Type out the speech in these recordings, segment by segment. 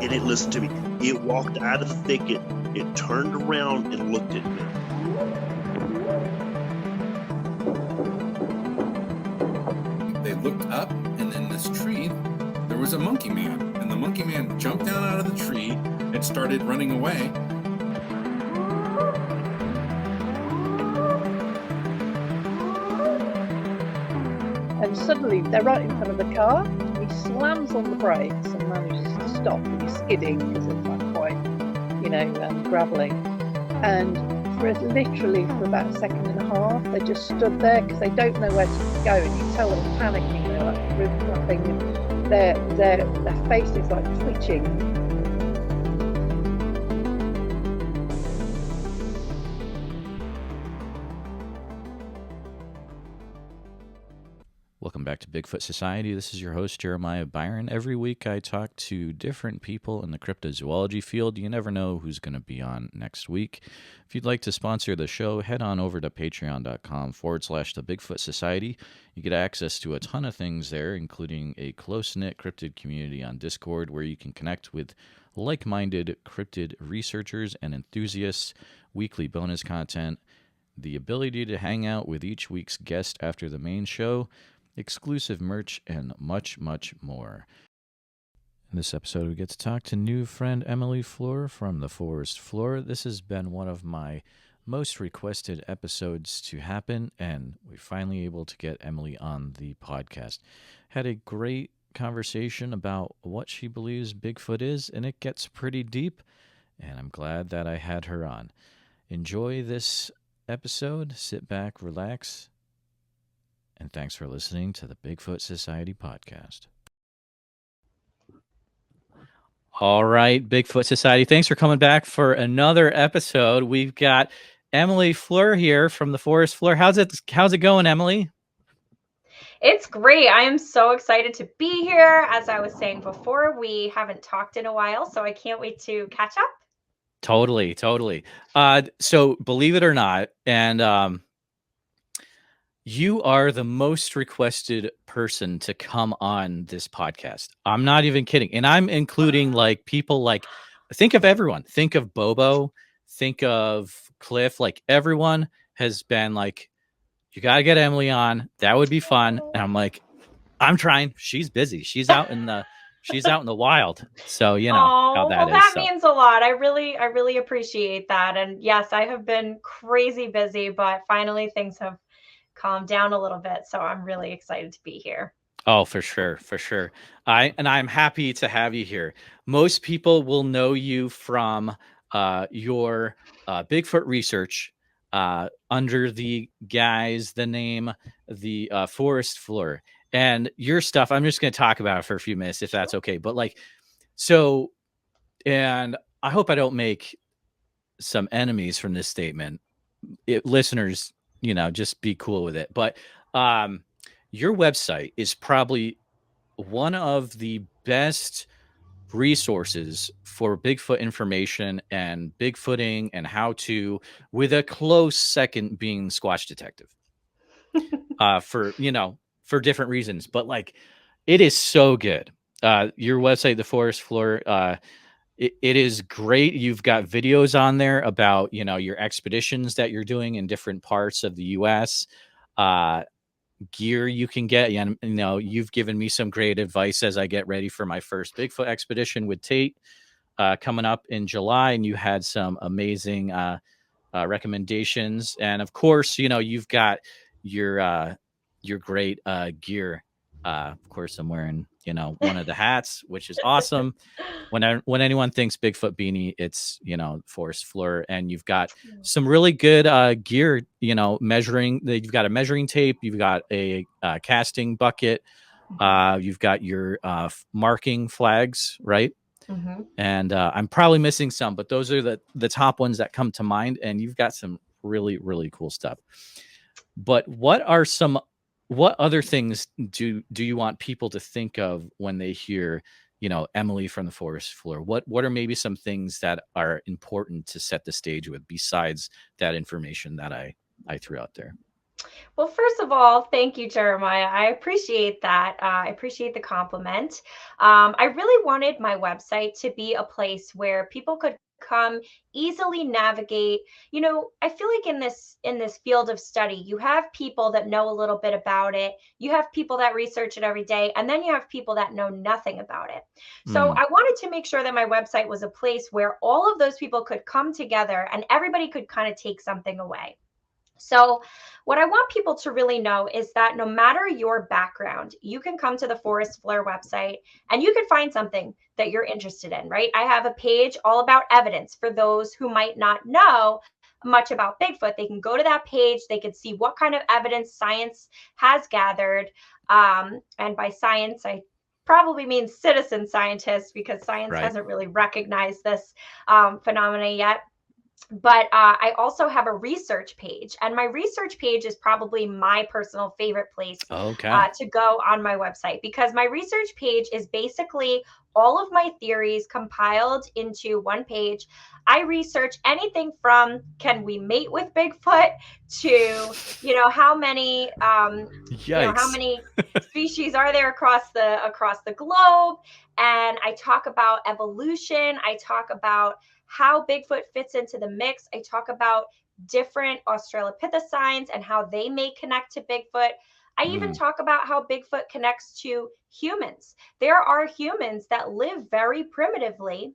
It didn't listen to me. It walked out of the thicket. It turned around and looked at me. They looked up, and in this tree, there was a monkey man. And the monkey man jumped down out of the tree and started running away. And suddenly they're right in front of the car. He slams on the brakes and manages to stop. And he's skidding because it's like quite, gravelly. And literally for about a second and a half, they just stood there because they don't know where to go. And you tell them panicking. They're like really nothing. And their face is like twitching. Welcome back to Bigfoot Society. This is your host, Jeremiah Byron. Every week I talk to different people in the cryptozoology field. You never know who's going to be on next week. If you'd like to sponsor the show, head on over to patreon.com/the Bigfoot Society. You get access to a ton of things there, including a close-knit cryptid community on Discord where you can connect with like-minded cryptid researchers and enthusiasts, weekly bonus content, the ability to hang out with each week's guest after the main show, exclusive merch, and much, much more. In this episode, we get to talk to new friend Emily Fleur from the Forest Fleur. This has been one of my most requested episodes to happen, and we're finally able to get Emily on the podcast. Had a great conversation about what she believes Bigfoot is, and it gets pretty deep, and I'm glad that I had her on. Enjoy this episode, sit back, relax, and thanks for listening to the Bigfoot Society podcast. All right, Bigfoot Society, thanks for coming back for another episode. We've got Emily Fleur here from the Forest Fleur. How's it going, Emily? It's great. I am so excited to be here. As I was saying before, we haven't talked in a while, so I can't wait to catch up. Totally. So believe it or not, and you are the most requested person to come on this podcast. I'm not even kidding. And I'm including like people like, think of everyone. Think of Bobo. Think of Cliff. Like everyone has been like, you got to get Emily on. That would be fun. And I'm like, I'm trying. She's busy. She's out in the wild. So, you know how that is. That means a lot. I really appreciate that. And yes, I have been crazy busy, but finally things have calmed down a little bit. So I'm really excited to be here. Oh, for sure. I'm happy to have you here. Most people will know you from your Bigfoot research under the name, the Forest Fleur. And your stuff, I'm just going to talk about it for a few minutes, if that's okay. But and I hope I don't make some enemies from this statement. Listeners, just be cool with it. But your website is probably one of the best resources for Bigfoot information and Bigfooting and how to, with a close second being Squatch Detective. For different reasons, but it is so good. Your website, the Forest Fleur, it is great. You've got videos on there about, your expeditions that you're doing in different parts of the U.S., gear you can get. You've given me some great advice as I get ready for my first Bigfoot expedition with Tate coming up in July, and you had some amazing recommendations. And of course, you've got your great gear. Of course, I'm wearing, one of the hats, which is awesome. When anyone thinks Bigfoot beanie, it's, Forest Fleur. And you've got some really good gear, measuring. You've got a measuring tape. You've got a casting bucket. You've got your marking flags, right? Mm-hmm. And I'm probably missing some, but those are the top ones that come to mind. And you've got some really, really cool stuff. But what other things do you want people to think of when they hear, Emily from the Forest Fleur? What are maybe some things that are important to set the stage with besides that information that I threw out there? Well, first of all, thank you, Jeremiah. I appreciate that. I appreciate the compliment. I really wanted my website to be a place where people could come easily navigate. I feel like in this field of study, you have people that know a little bit about it. You have people that research it every day, and then you have people that know nothing about it. So Mm, I wanted to make sure that my website was a place where all of those people could come together and everybody could kind of take something away. So, what I want people to really know is that no matter your background, you can come to the Forest Fleur website and you can find something that you're interested in, right? I have a page all about evidence for those who might not know much about Bigfoot. They can go to that page, they can see what kind of evidence science has gathered. And by science, I probably mean citizen scientists because science right. hasn't really recognized this phenomena yet. But I also have a research page, and my research page is probably my personal favorite place Okay. to go on my website, because my research page is basically all of my theories compiled into one page. I research anything from can we mate with Bigfoot to how many how Yikes. many species are there across the globe, and I talk about evolution. I talk about how Bigfoot fits into the mix. I talk about different Australopithecines and how they may connect to Bigfoot. I even Mm, talk about how Bigfoot connects to humans. There are humans that live very primitively.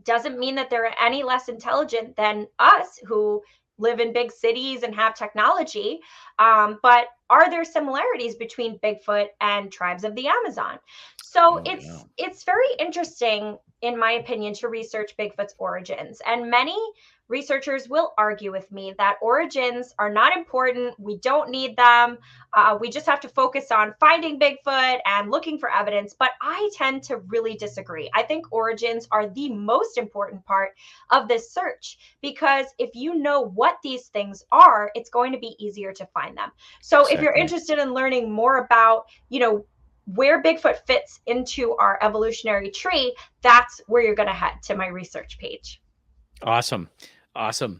Doesn't mean that they're any less intelligent than us who live in big cities and have technology. But are there similarities between Bigfoot and tribes of the Amazon? So oh, yeah. it's very interesting, in my opinion, to research Bigfoot's origins. And many researchers will argue with me that origins are not important. We don't need them. We just have to focus on finding Bigfoot and looking for evidence. But I tend to really disagree. I think origins are the most important part of this search, because if you know what these things are, it's going to be easier to find them. So if you're Exactly. interested in learning more about, where Bigfoot fits into our evolutionary tree, that's where you're going to head, to my research page. Awesome. Awesome.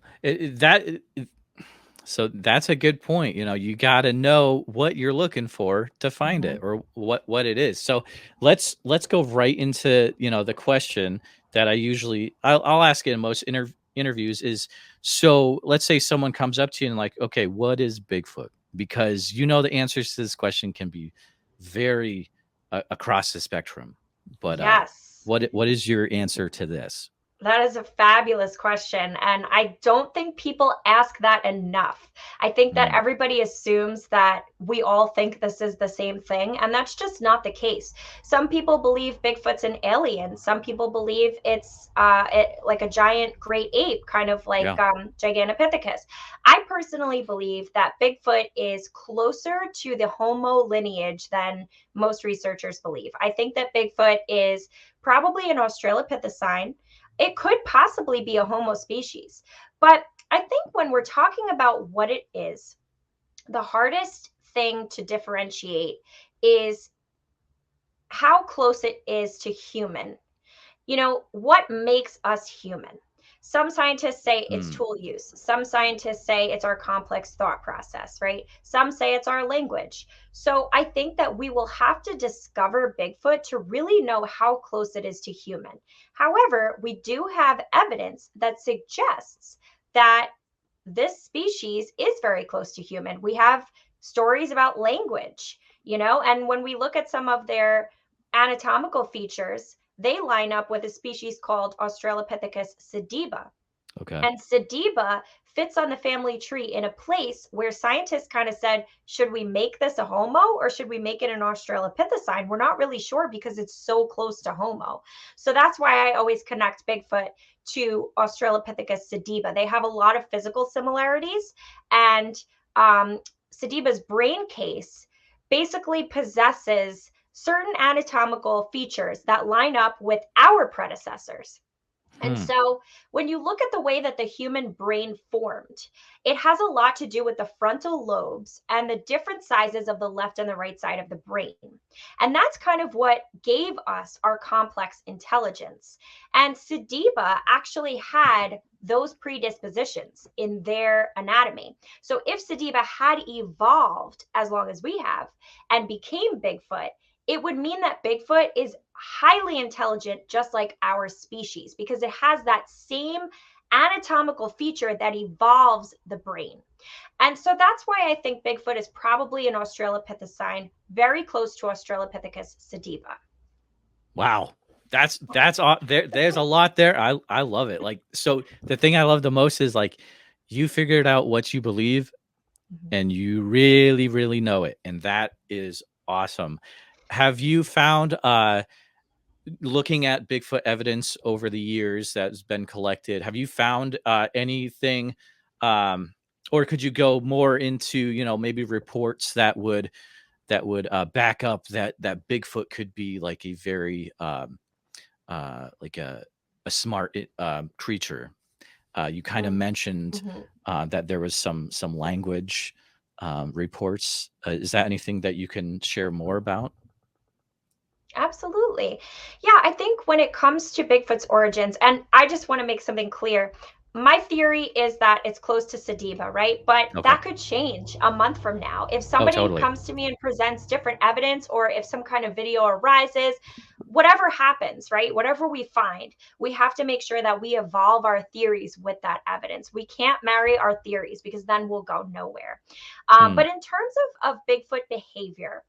So that's a good point. You got to know what you're looking for to find it, Mhm. or what it is. So let's go right into, the question that I'll ask in most interviews is, so let's say someone comes up to you and like, okay, what is Bigfoot? Because the answers to this question can be very across the spectrum. But Yes. what is your answer to this? That is a fabulous question. And I don't think people ask that enough. I think that Mm, everybody assumes that we all think this is the same thing. And that's just not the case. Some people believe Bigfoot's an alien. Some people believe it's like a giant great ape, kind of like yeah. Gigantopithecus. I personally believe that Bigfoot is closer to the Homo lineage than most researchers believe. I think that Bigfoot is probably an Australopithecine. It could possibly be a Homo species. But I think when we're talking about what it is, the hardest thing to differentiate is how close it is to human. What makes us human? Some scientists say it's Mm, tool use. Some scientists say it's our complex thought process, right? Some say it's our language. So I think that we will have to discover Bigfoot to really know how close it is to human. However, we do have evidence that suggests that this species is very close to human. We have stories about language, and when we look at some of their anatomical features, they line up with a species called Australopithecus sediba. okay. And sediba fits on the family tree in a place where scientists kind of said, should we make this a Homo or should we make it an Australopithecine? We're not really sure because it's so close to Homo. So that's why I always connect Bigfoot to Australopithecus sediba. They have a lot of physical similarities, and sediba's brain case basically possesses certain anatomical features that line up with our predecessors. And Hmm. so when you look at the way that the human brain formed, it has a lot to do with the frontal lobes and the different sizes of the left and the right side of the brain. And that's kind of what gave us our complex intelligence. And Sediba actually had those predispositions in their anatomy. So if Sediba had evolved as long as we have and became Bigfoot, it would mean that Bigfoot is highly intelligent, just like our species, because it has that same anatomical feature that evolves the brain. And so that's why I think Bigfoot is probably an Australopithecine, very close to Australopithecus sediba. Wow. That's there's a lot there. I love it. Like, so the thing I love the most is like you figured out what you believe and you really, really know it. And that is awesome. Have you found looking at Bigfoot evidence over the years that's been collected, have you found anything or could you go more into, you know, maybe reports that would back up that Bigfoot could be like a very like a smart creature? You kind of mentioned that there was some language reports. Is that anything that you can share more about? Absolutely. Yeah, I think when it comes to Bigfoot's origins, and I just want to make something clear. My theory is that it's close to Sediba, right? But Okay. that could change a month from now. If somebody totally. comes to me and presents different evidence, or if some kind of video arises, whatever happens, right? Whatever we find, we have to make sure that we evolve our theories with that evidence. We can't marry our theories because then we'll go nowhere. But in terms of Bigfoot behavior,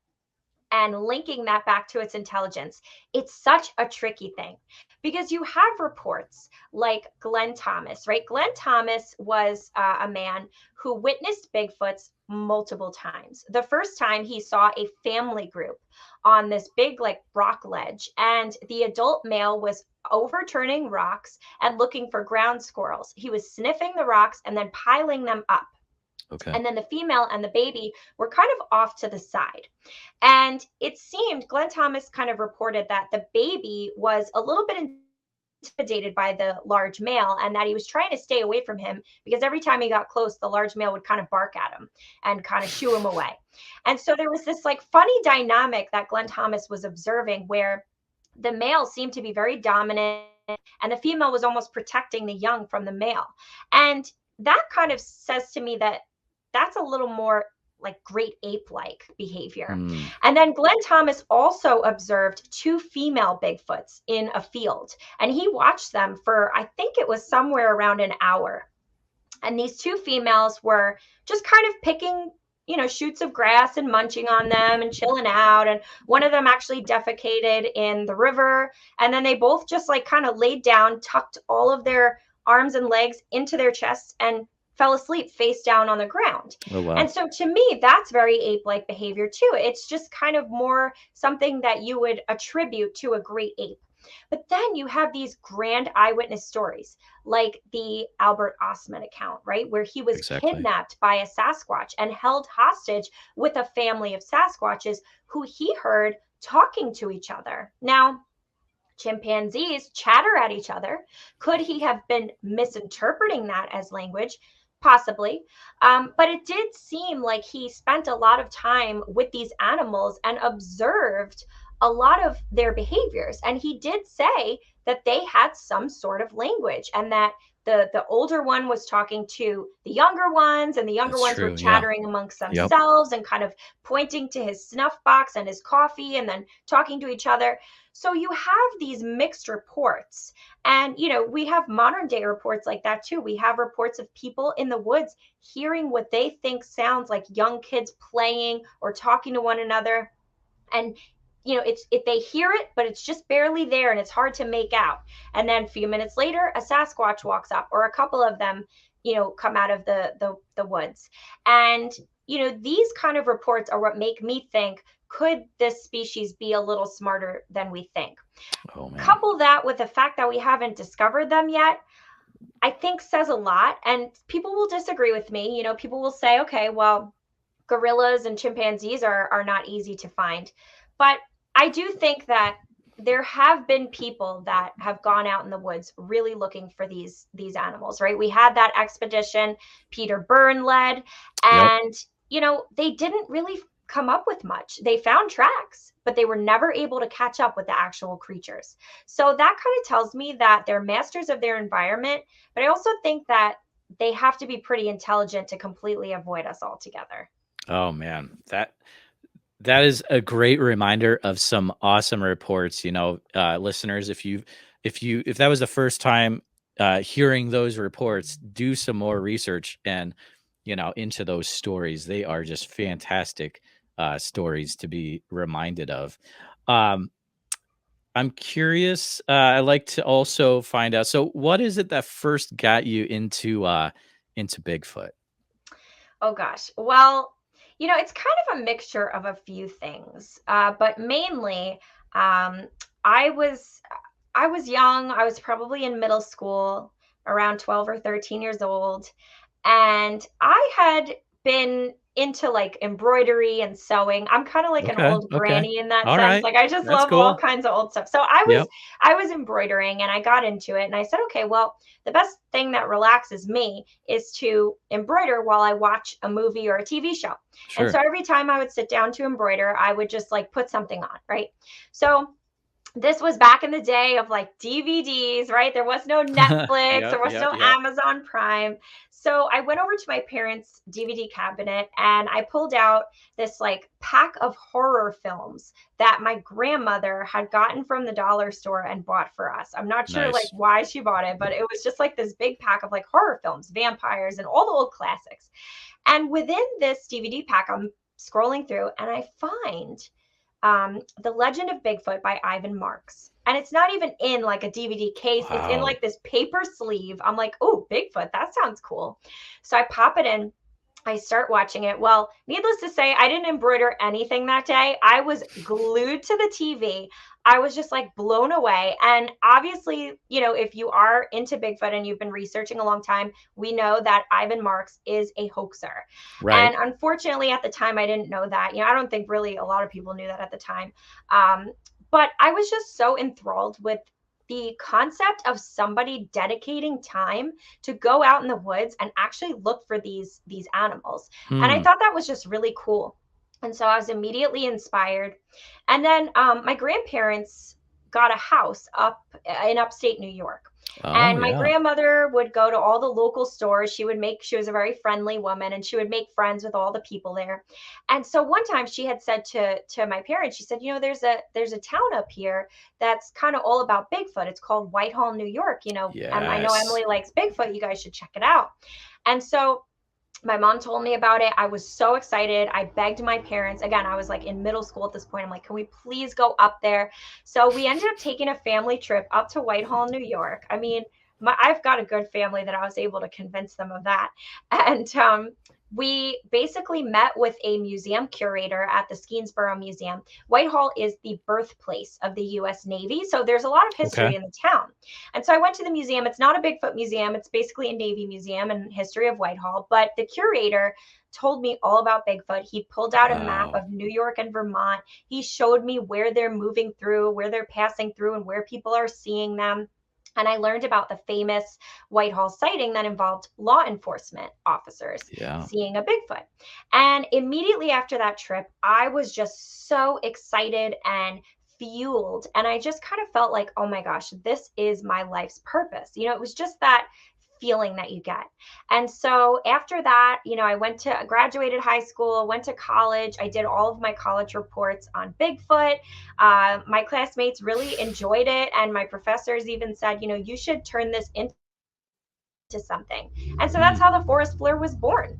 and linking that back to its intelligence, it's such a tricky thing because you have reports like Glenn Thomas, right? Glenn Thomas was a man who witnessed Bigfoots multiple times. The first time he saw a family group on this big like rock ledge, and the adult male was overturning rocks and looking for ground squirrels. He was sniffing the rocks and then piling them up. Okay. And then the female and the baby were kind of off to the side. And it seemed Glenn Thomas kind of reported that the baby was a little bit intimidated by the large male and that he was trying to stay away from him because every time he got close, the large male would kind of bark at him and kind of shoo him away. And so there was this like funny dynamic that Glenn Thomas was observing where the male seemed to be very dominant and the female was almost protecting the young from the male. And that kind of says to me that that's a little more like great ape-like behavior. And then Glenn Thomas also observed two female Bigfoots in a field, and he watched them for, I think it was somewhere around an hour. And these two females were just kind of picking, you know, shoots of grass and munching on them and chilling out. And one of them actually defecated in the river. And then they both just like kind of laid down, tucked all of their arms and legs into their chests and fell asleep face down on the ground. Oh, wow. And so to me, that's very ape-like behavior too. It's just kind of more something that you would attribute to a great ape. But then you have these grand eyewitness stories like the Albert Ostman account, right? Where he was kidnapped by a Sasquatch and held hostage with a family of Sasquatches who he heard talking to each other. Now, chimpanzees chatter at each other. Could he have been misinterpreting that as language? Possibly. But it did seem like he spent a lot of time with these animals and observed a lot of their behaviors. And he did say that they had some sort of language and that the older one was talking to the younger ones and the younger ones were chattering amongst themselves and kind of pointing to his snuff box and his coffee and then talking to each other. So you have these mixed reports. And, you know, we have modern day reports like that too. We have reports of people in the woods hearing what they think sounds like young kids playing or talking to one another. And, you know, if they hear it, but it's just barely there and it's hard to make out. And then a few minutes later, a Sasquatch walks up or a couple of them, you know, come out of the woods. And, you know, these kind of reports are what make me think, could this species be a little smarter than we think? Couple that with the fact that we haven't discovered them yet, I think says a lot. And people will disagree with me. You know, people will say, okay, well, gorillas and chimpanzees are not easy to find. But I do think that there have been people that have gone out in the woods really looking for these animals, right? We had that expedition Peter Byrne led, and, you know, they didn't really come up with much. They found tracks, but they were never able to catch up with the actual creatures. So that kind of tells me that they're masters of their environment, but I also think that they have to be pretty intelligent to completely avoid us altogether. Oh man, that is a great reminder of some awesome reports. Listeners, if that was the first time hearing those reports, do some more research and into those stories. They are just fantastic stories to be reminded of. Um, I'm curious. I like to also find out. So, what is it that first got you into Bigfoot? Oh gosh. Well, it's kind of a mixture of a few things, but mainly, um, I was I was young. I was probably in middle school, around 12 or 13 years old, and I had been into like embroidery and sewing. I'm kind of like an Okay. old Okay. granny in that All sense. right. Like I just That's love all cool. kinds of old stuff. So I was Yep. I was embroidering and I got into it and I said, okay, well, the best thing that relaxes me is to embroider while I watch a movie or a TV show. And so Sure. every time I would sit down to embroider, I would just like put something on, right? So this was back in the day of like DVDs, right? There was no Netflix, Yep. there was Yep. no Yep. Amazon Prime. So I went over to my parents' DVD cabinet and I pulled out this like pack of horror films that my grandmother had gotten from the dollar store and bought for us. I'm not sure like Nice. why she bought it, but it was just like this big pack of like horror films, vampires, and all the old classics. And within this DVD pack, I'm scrolling through and I find The Legend of Bigfoot by Ivan Marks. And it's not even in like a DVD case, it's in Wow. like this paper sleeve. I'm like, oh, Bigfoot, that sounds cool. So I pop it in. I start watching it. Well, needless to say, I didn't embroider anything that day. I was glued to the TV. I was just like blown away. And obviously, if you are into Bigfoot and you've been researching a long time, we know that Ivan Marks is a hoaxer. Right. And unfortunately, at the time, I didn't know that. I don't think really a lot of people knew that at the time. But I was just so enthralled with the concept of somebody dedicating time to go out in the woods and actually look for these animals. And I Hmm. thought that was just really cool. And so I was immediately inspired. And then my grandparents got a house up in upstate New York. Oh And my yeah. grandmother would go to all the local stores. She was a very friendly woman and she would make friends with all the people there. And so one time she had said to my parents, she said, there's a town up here that's kind of all about Bigfoot. It's called Whitehall, New York. I know Yes. Emily likes Bigfoot. You guys should check it out. And so my mom told me about it. I was so excited. I begged my parents. Again, I was like in middle school at this point. I'm like, can we please go up there? So we ended up taking a family trip up to Whitehall, New York. I mean, I've got a good family that I was able to convince them of that. And we basically met with a museum curator at the Skeensboro Museum. Whitehall is the birthplace of the U.S. Navy. So there's a lot of Okay. history in the town. And so I went to the museum. It's not a Bigfoot museum, it's basically a Navy museum and history of Whitehall. But the curator told me all about Bigfoot. He pulled out a map Wow. of New York and Vermont. He showed me where they're moving through, where they're passing through, and where people are seeing them. And I learned about the famous Whitehall sighting that involved law enforcement officers Yeah. seeing a Bigfoot. And immediately after that trip, I was just so excited and fueled. And I just kind of felt like, oh my gosh, this is my life's purpose. It was just that feeling that you get. And so after that, I graduated high school, went to college. I did all of my college reports on Bigfoot. My classmates really enjoyed it. And my professors even said, you should turn this into something. And so that's Hmm. how the Forest Fleur was born.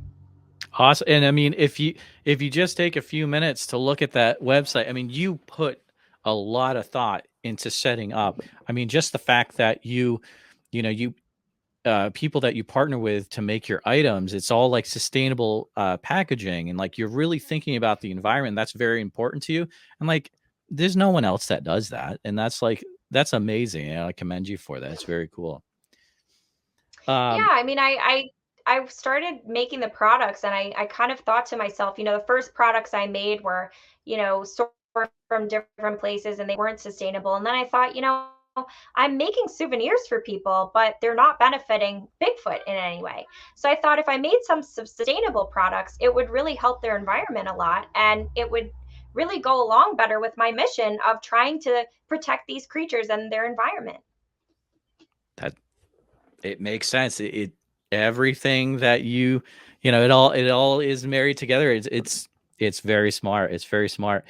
Awesome. And I mean, if you just take a few minutes to look at that website, I mean, you put a lot of thought into setting up. I mean, just the fact that you people that you partner with to make your items, it's all like sustainable packaging, and like you're really thinking about the environment. That's very important to you. And like, there's no one else that does that, and that's amazing. I commend you for that. It's very cool. Yeah, Um, I mean, I started making the products, and I kind of thought to myself, the first products I made were, sourced from different places, and they weren't sustainable. And then I thought, I'm making souvenirs for people, but they're not benefiting Bigfoot in any way. So I thought if I made some sustainable products, it would really help their environment a lot, and it would really go along better with my mission of trying to protect these creatures and their environment. That it makes sense. It everything that it all is married together. It's very smart. It's very smart.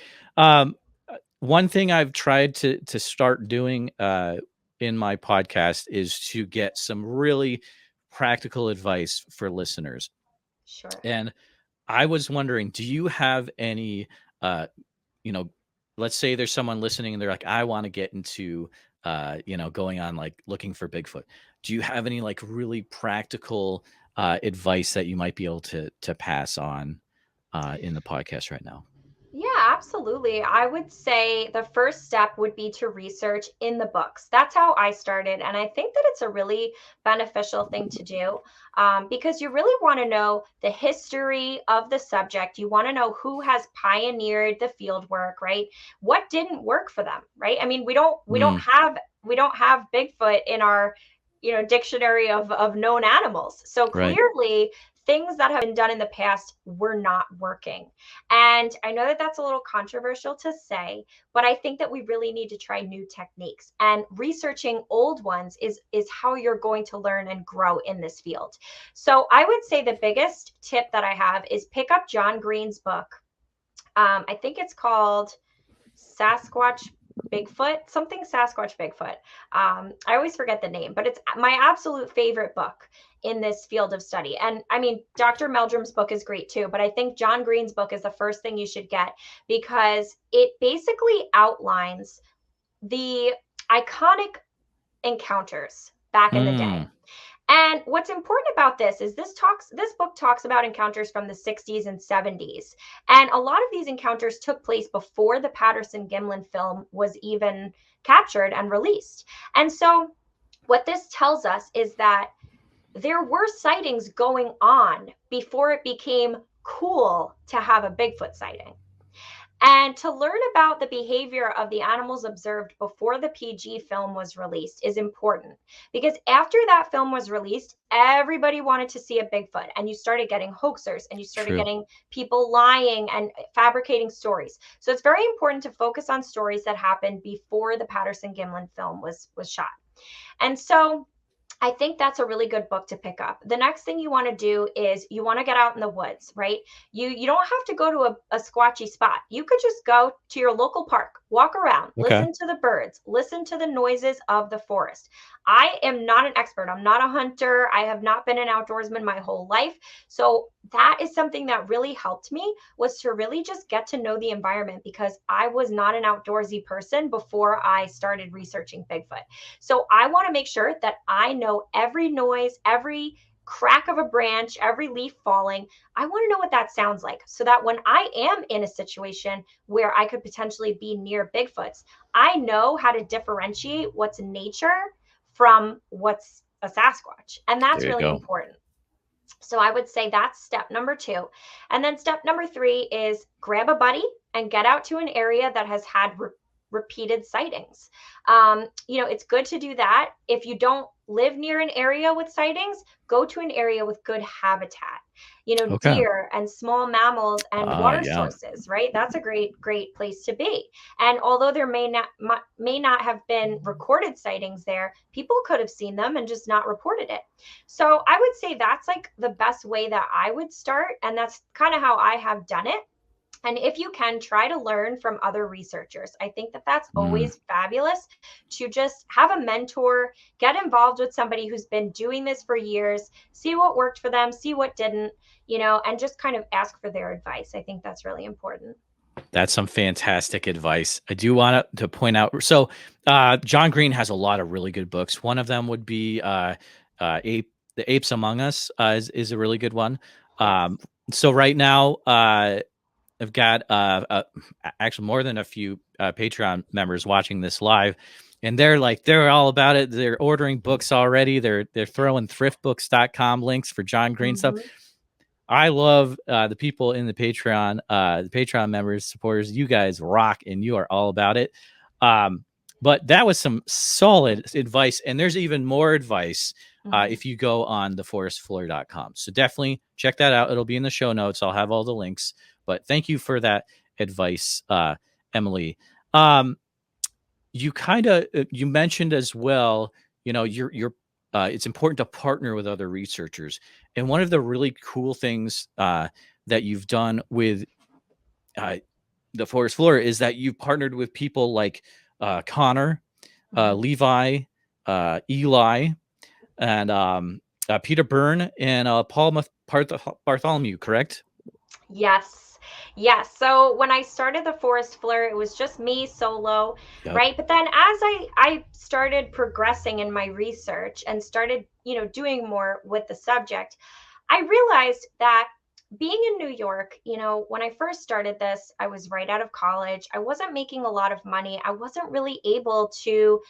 One thing I've tried to start doing in my podcast is to get some really practical advice for listeners. Sure. And I was wondering, do you have any you know, let's say there's someone listening and they're like, I want to get into going on like looking for Bigfoot. Do you have any like really practical advice that you might be able to pass on in the podcast right now? Yeah, absolutely. I would say the first step would be to research in the books. That's how I started. And I think that it's a really beneficial thing to do because you really want to know the history of the subject. You want to know who has pioneered the field work, right? What didn't work for them, right? I mean, we don't have Bigfoot in our dictionary of known animals. So Right. clearly things that have been done in the past were not working. And I know that that's a little controversial to say, but I think that we really need to try new techniques. And researching old ones is how you're going to learn and grow in this field. So I would say the biggest tip that I have is pick up John Green's book. I think it's called Sasquatch Sasquatch Bigfoot. I always forget the name, but it's my absolute favorite book in this field of study. And I mean, Dr. Meldrum's book is great too, but I think John Green's book is the first thing you should get because it basically outlines the iconic encounters back in the day. And what's important about this is this book talks about encounters from the 60s and 70s. And a lot of these encounters took place before the Patterson-Gimlin film was even captured and released. And so what this tells us is that there were sightings going on before it became cool to have a Bigfoot sighting. And to learn about the behavior of the animals observed before the PG film was released is important because after that film was released, everybody wanted to see a Bigfoot, and you started getting hoaxers and you started True. getting people lying and fabricating stories. So it's very important to focus on stories that happened before the Patterson-Gimlin film was shot. And so I think that's a really good book to pick up. The next thing you want to do is you want to get out in the woods, right? You don't have to go to a squatchy spot. You could just go to your local park, walk around, Okay. listen to the birds, listen to the noises of the forest. I am not an expert. I'm not a hunter. I have not been an outdoorsman my whole life. So that is something that really helped me, was to really just get to know the environment, because I was not an outdoorsy person before I started researching Bigfoot. So I want to make sure that I know every noise, every crack of a branch, every leaf falling. I want to know what that sounds like so that when I am in a situation where I could potentially be near Bigfoots, I know how to differentiate what's nature from what's a Sasquatch. And that's There you really go. important. So I would say that's step number 2. And then step number 3 is grab a buddy and get out to an area that has had repeated sightings. It's good to do that. If you don't live near an area with sightings, go to an area with good habitat. Okay. Deer and small mammals and water Yeah. sources, right? That's a great place to be. And although there may not have been recorded sightings there, people could have seen them and just not reported it. So I would say that's like the best way that I would start, and that's kind of how I have done it. And if you can, try to learn from other researchers. I think that that's Mm. always fabulous, to just have a mentor, get involved with somebody who's been doing this for years, see what worked for them, see what didn't, and just kind of ask for their advice. I think that's really important. That's some fantastic advice. I do want to point out. So, John Green has a lot of really good books. One of them would be The Apes Among Us is a really good one. Yes. So right now, I've got actually more than a few Patreon members watching this live, and they're all about it. They're ordering books already. They're throwing thriftbooks.com links for John Green stuff. Mm-hmm. I love the people in the Patreon members, supporters. You guys rock, and you are all about it. But that was some solid advice. And there's even more advice if you go on theforestfleur.com. So definitely check that out. It'll be in the show notes. I'll have all the links. But thank you for that advice, Emily. You you mentioned as well, it's important to partner with other researchers. And one of the really cool things that you've done with the Forest Fleur is that you've partnered with people like Connor, Levi, Eli, and Peter Byrne and Paul Bartholomew, correct? Yes. Yes. So when I started the Forest Fleur, it was just me solo, Yep. right? But then as I started progressing in my research and started, doing more with the subject, I realized that being in New York, when I first started this, I was right out of college. I wasn't making a lot of money. I wasn't really able to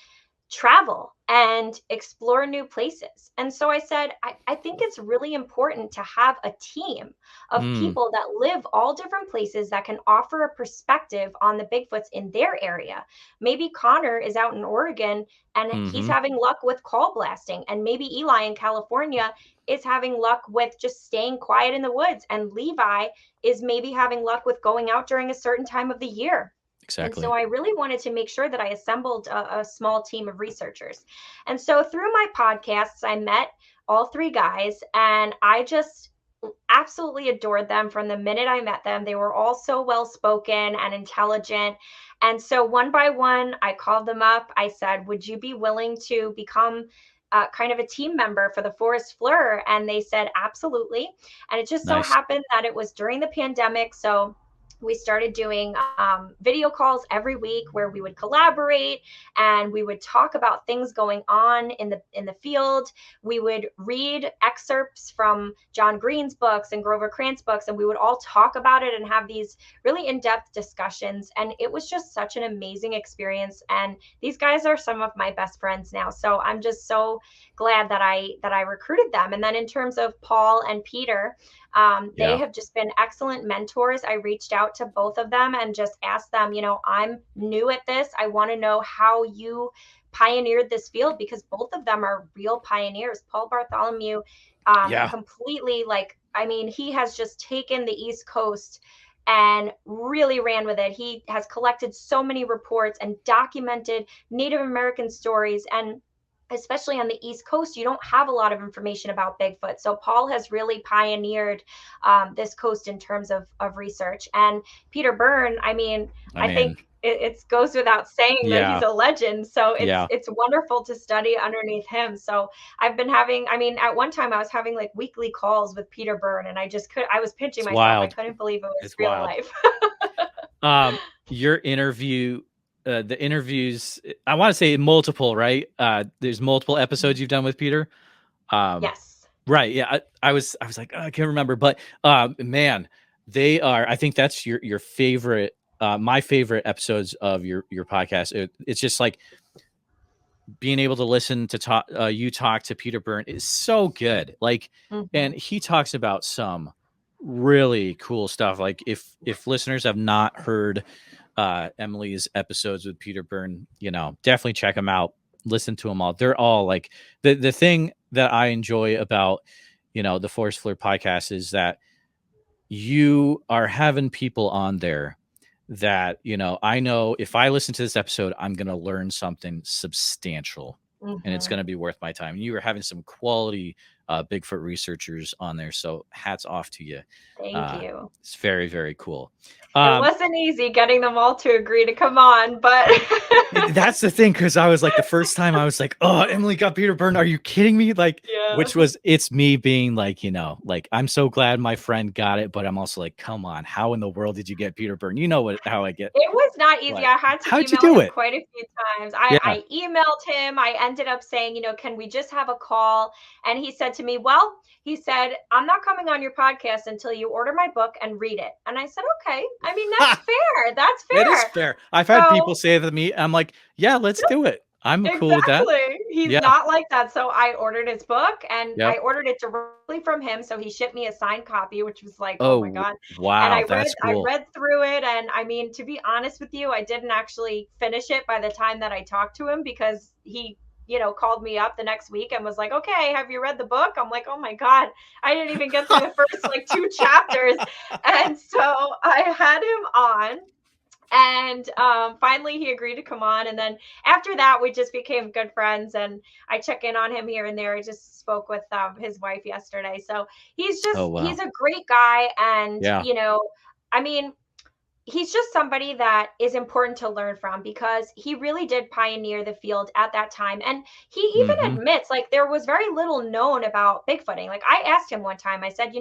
travel and explore new places. And so I said, I think it's really important to have a team of people that live all different places that can offer a perspective on the Bigfoots in their area. Maybe Connor is out in Oregon and he's having luck with call blasting. And maybe Eli in California is having luck with just staying quiet in the woods. And Levi is maybe having luck with going out during a certain time of the year. Exactly. And so I really wanted to make sure that I assembled a small team of researchers. And so through my podcasts, I met all three guys and I just absolutely adored them from the minute I met them. They were all so well spoken and intelligent. And so one by one, I called them up. I said, would you be willing to become kind of a team member for the Forest Fleur? And they said, absolutely. And it just so happened that it was during the pandemic. So we started doing video calls every week where we would collaborate and we would talk about things going on in the field. We would read excerpts from John Green's books and Grover Krantz books, and we would all talk about it and have these really in-depth discussions. And it was just such an amazing experience. And these guys are some of my best friends now. So I'm just so glad that I recruited them. And then in terms of Paul and Peter, they have just been excellent mentors. I reached out to both of them and just asked them, I'm new at this. I want to know how you pioneered this field, because both of them are real pioneers. Paul Bartholomew completely, he has just taken the East Coast and really ran with it. He has collected so many reports and documented Native American stories, and especially on the East Coast, you don't have a lot of information about Bigfoot. So Paul has really pioneered this coast in terms of research. And Peter Byrne, I think it goes without saying that he's a legend. So it's wonderful to study underneath him. So I've been having, at one time I was having like weekly calls with Peter Byrne, and I was pinching myself. Wild. I couldn't believe it was real life. Your interview, the interviews, I want to say multiple, right? There's multiple episodes you've done with Peter. Yes. Right. Yeah. I was like, I can't remember, but man, they are, I think that's your favorite, my favorite episodes of your podcast. It's just like being able to listen to you talk to Peter Byrne is so good. Like, and he talks about some really cool stuff. Like if listeners have not heard Emily's episodes with Peter Byrne, definitely check them out. Listen to them all. They're all like the thing that I enjoy about, the Forest Fleur podcast is that you are having people on there that, I know if I listen to this episode, I'm going to learn something substantial and it's going to be worth my time. You are having some quality Bigfoot researchers on there. So hats off to you. Thank you. It's very, very cool. It wasn't easy getting them all to agree to come on, but that's the thing. Cause I was like, the first time I was like, oh, Emily got Peter Byrne. Are you kidding me? Like, it's me being like, I'm so glad my friend got it, but I'm also like, come on, how in the world did you get Peter Byrne? You know how I get. It was not easy. I had to email him quite a few times. I emailed him. I ended up saying, can we just have a call? And he said to me, well, he said, I'm not coming on your podcast until you order my book and read it. And I said, okay. That's fair. That's fair. It is fair. I've had people say that to me. I'm like, yeah, let's do it. I'm cool with that. Exactly. He's Yeah. not like that. So I ordered his book and I Yep. ordered it directly from him. So he shipped me a signed copy, which was like, oh my Oh, God. And wow. That's I cool. read through it. And I mean, to be honest with you, I didn't actually finish it by the time that I talked to him because he, called me up the next week and was like, okay, have you read the book? I'm like, oh my God, I didn't even get through the first like 2 chapters. And so I had him on. And finally, he agreed to come on. And then after that, we just became good friends. And I check in on him here and there. I just spoke with his wife yesterday. So Oh, he's wow. a great guy. And, Yeah. I mean, he's just somebody that is important to learn from because he really did pioneer the field at that time. And he even Hmm. admits like there was very little known about Bigfooting. Like I asked him one time, I said,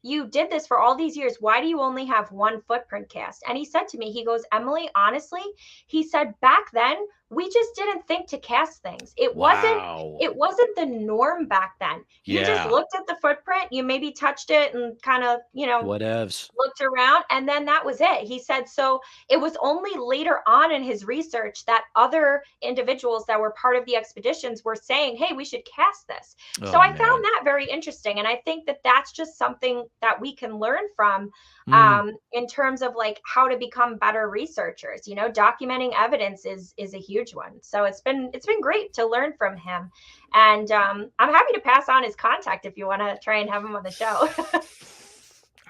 you did this for all these years. Why do you only have one footprint cast? And he said to me, he goes, Emily, honestly, he said back then we just didn't think to cast things. Wow. It wasn't the norm back then. You just Yeah. looked at the footprint, you maybe touched it and kind of, Whatevs. looked around and then that was it. He said so it was only later on in his research that other individuals that were part of the expeditions were saying, hey, we should cast this. So Oh, I found man. that very interesting, and I think that that's just something that we can learn from Mm. in terms of like how to become better researchers. Documenting evidence is a huge one. So it's been great to learn from him, and I'm happy to pass on his contact if you want to try and have him on the show.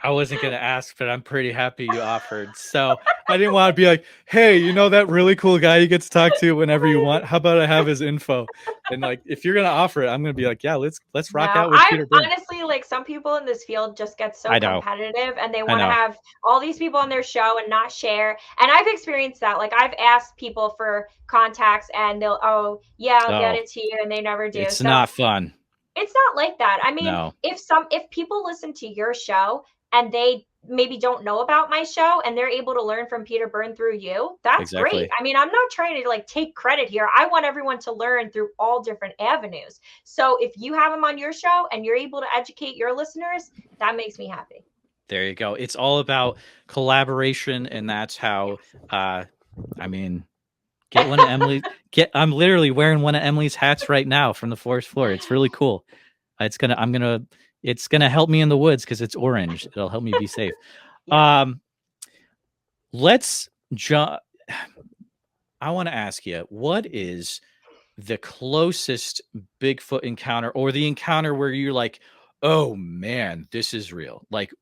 I wasn't going to ask, but I'm pretty happy you offered. So I didn't want to be like, hey, you know that really cool guy you get to talk to whenever you want? How about I have his info? And like, if you're going to offer it, I'm going to be like, yeah, let's No, rock out with I Peter Byrne. honestly like some people in this field just get so I know. competitive and they I want to know. have all these people on their show and not share. And I've experienced that. Like I've asked people for contacts and they'll, oh yeah, I'll get Oh, it to you, and they never do. it's So not fun. it's not like that. I mean, No. if people listen to your show and they maybe don't know about my show and they're able to learn from Peter Byrne through you, that's Exactly. great. I mean, I'm not trying to like take credit here. I want everyone to learn through all different avenues. So if you have him on your show and you're able to educate your listeners, that makes me happy. There you go. It's all about collaboration, and that's how I mean, get one of Emily I'm literally wearing one of Emily's hats right now from the Forest Fleur. It's really cool. It's gonna help me in the woods because it's orange. It'll help me be safe. Yeah. Let's I want to ask you, what is the closest Bigfoot encounter, or the encounter where you're like, oh man, this is real? Like,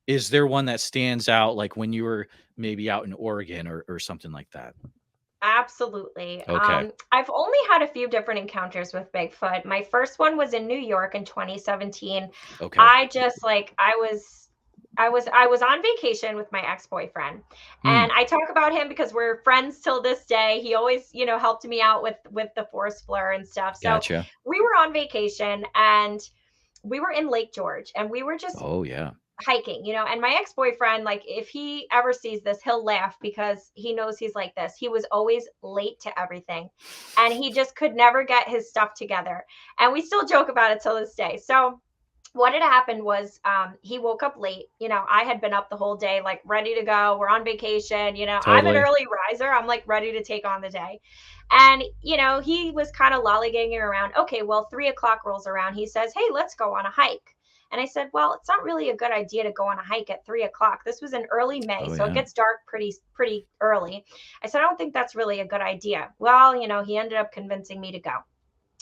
is there one that stands out, like when you were maybe out in Oregon or something like that? Absolutely. Okay. I've only had a few different encounters with Bigfoot. My first one was in New York in 2017. Okay. I just like I was on vacation with my ex-boyfriend, and I talk about him because we're friends till this day. He always, helped me out with the Forest Fleur and stuff. So Gotcha. we were on vacation and we were in Lake George and we were just Oh yeah. hiking, and my ex-boyfriend, like if he ever sees this, he'll laugh because he knows he's like this. He was always late to everything and he just could never get his stuff together. And we still joke about it till this day. So what had happened was he woke up late. I had been up the whole day, like ready to go. We're on vacation. I'm an Totally. early riser. I'm like ready to take on the day. And, he was kind of lollygagging around. Okay, well, 3 o'clock rolls around. He says, hey, let's go on a hike. And I said, well, it's not really a good idea to go on a hike at 3 o'clock. This was in early May, Oh so it yeah. gets dark pretty early. I said, I don't think that's really a good idea. Well, he ended up convincing me to go.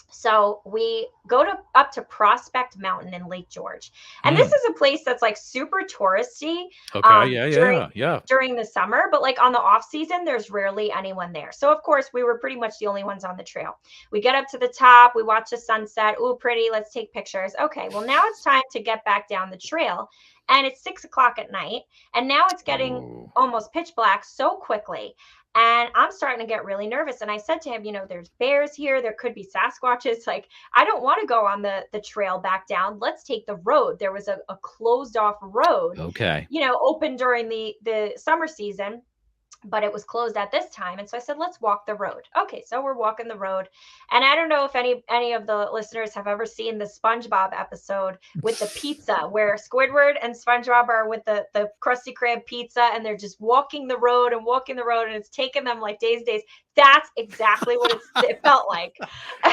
So we go up to Prospect Mountain in Lake George. And this is a place that's like super touristy Okay. Yeah. during the summer, but like on the off season, there's rarely anyone there. So of course we were pretty much the only ones on the trail. We get up to the top, we watch the sunset. Ooh, pretty, let's take pictures. Okay, well now it's time to get back down the trail. And it's 6 o'clock at night. And now it's getting Ooh. almost pitch black so quickly. And I'm starting to get really nervous. And I said to him, there's bears here. There could be Sasquatches. Like, I don't want to go on the trail back down. Let's take the road. There was a closed off road, Okay. open during the summer season. but it was closed at this time. And so I said, let's walk the road. Okay, so we're walking the road. And I don't know if any of the listeners have ever seen the SpongeBob episode with the pizza, where Squidward and SpongeBob are with the Krusty Krab pizza, and they're just walking the road, and it's taken them like days. That's exactly what it felt like.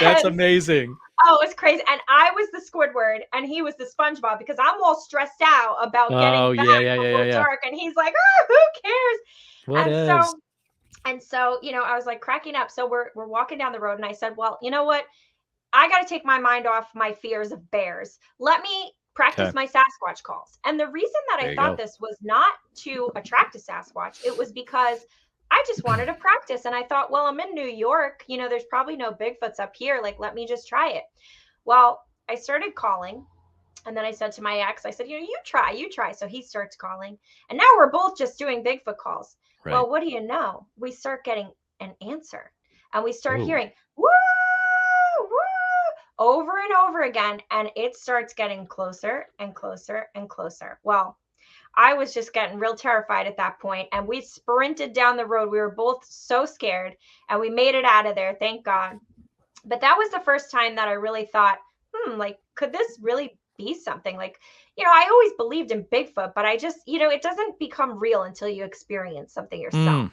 That's And amazing. oh, it's crazy. And I was the Squidward and he was the SpongeBob, because I'm all stressed out about getting back before dark. And he's like, oh, who cares? And so, you know, I was like cracking up. So we're walking down the road, and I said, well, you know what? I got to take my mind off my fears of bears. Let me practice my Sasquatch calls. And the reason that I thought this was not to attract a Sasquatch, it was because I just wanted to practice. And I thought, well, I'm in New York, you know, there's probably no Bigfoots up here. Like, let me just try it. Well, I started calling. And then I said to my ex, I said, you know, you try. So he starts calling. And now we're both just doing Bigfoot calls. Right. Well, what do you know? We start getting an answer. And we start hearing, woo, woo, over and over again. And it starts getting closer and closer and closer. Well, I was just getting real terrified at that point. And we sprinted down the road. We were both so scared. And we made it out of there. Thank God. But that was the first time that I really thought, like, could this really be something? Like, you know, I always believed in Bigfoot, but I just, you know, it doesn't become real until you experience something yourself.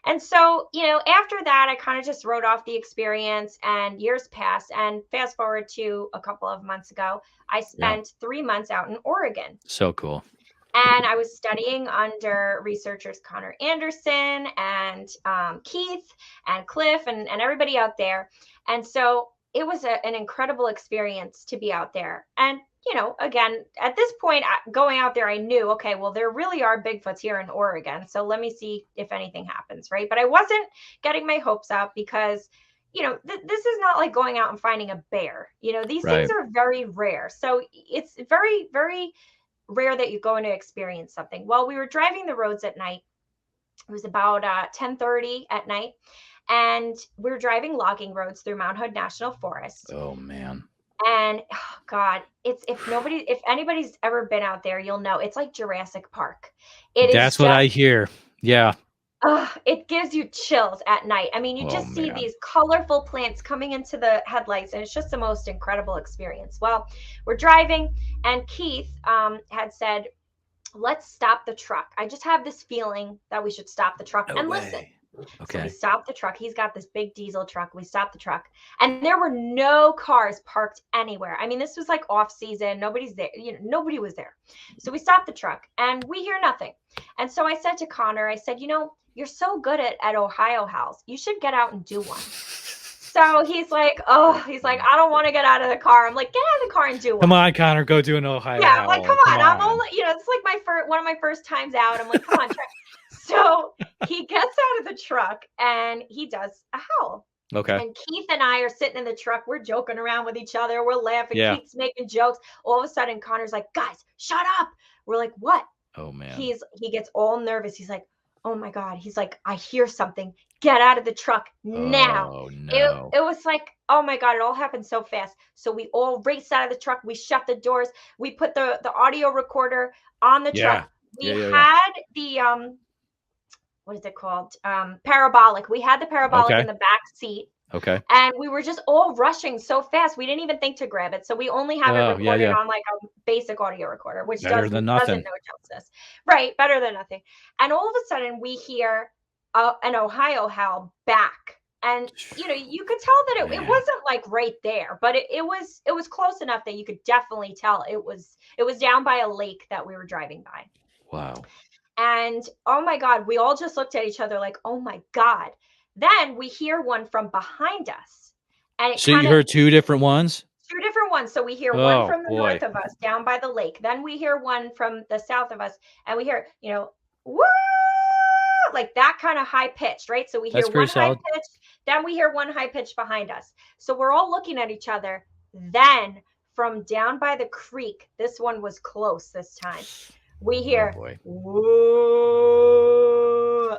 And so, you know, after that, I kind of just wrote off the experience, and years passed. And fast forward to a couple of months ago, I spent 3 months out in Oregon. So cool. And I was studying under researchers Connor Anderson and Keith and Cliff and everybody out there. And so it was an incredible experience to be out there. And, you know, again, at this point, going out there, I knew, okay, well, there really are Bigfoots here in Oregon. So let me see if anything happens, right? But I wasn't getting my hopes up, because, you know, this is not like going out and finding a bear. You know, these things are very rare. So it's very, very rare that you go in to experience something. Well, we were driving the roads at night. It was about 10:30 at night. And we were driving logging roads through Mount Hood National Forest. Oh, man. And oh God, if anybody's ever been out there, you'll know it's like Jurassic Park. That's what I hear. Yeah. It gives you chills at night. I mean, you just see these colorful plants coming into the headlights, and it's just the most incredible experience. Well, we're driving, and Keith had said, let's stop the truck. I just have this feeling that we should stop the truck and listen. Okay. So we stopped the truck. He's got this big diesel truck. We stopped the truck, and there were no cars parked anywhere. I mean, this was like off season. Nobody's there. You know, nobody was there. So we stopped the truck, and we hear nothing. And so I said to Connor, I said, you know, you're so good at Ohio howls. You should get out and do one. So he's like, I don't want to get out of the car. I'm like, get out of the car and do one. Come on, Connor, go do an Ohio howl. Yeah, like, come on. I'm only, you know, it's like one of my first times out. I'm like, come on, try. So he gets out of the truck and he does a howl. Okay. And Keith and I are sitting in the truck. We're joking around with each other. We're laughing. Yeah. Keith's making jokes. All of a sudden, Connor's like, guys, shut up. We're like, what? Oh, man. He gets all nervous. He's like, oh, my God. He's like, I hear something. Get out of the truck now. Oh, no. It was like, oh, my God. It all happened so fast. So we all raced out of the truck. We shut the doors. We put the audio recorder on the truck. We had the what is it called? Parabolic. We had the parabolic in the back seat. Okay. And we were just all rushing so fast. We didn't even think to grab it. So we only have it recorded on like a basic audio recorder, which doesn't know justice. Right. Better than nothing. And all of a sudden we hear an Ohio howl back. And, you know, you could tell that it wasn't like right there, but it was close enough that you could definitely tell it was down by a lake that we were driving by. Wow. And oh my God, we all just looked at each other like, oh my God. Then we hear one from behind us. And so you heard two different ones? Two different ones. So we hear one from the north of us down by the lake. Then we hear one from the south of us. And we hear, you know, woo, like that kind of high pitched, right? So we hear one high pitched. Then we hear one high pitched behind us. So we're all looking at each other. Then from down by the creek, this one was close this time. We hear, whoa,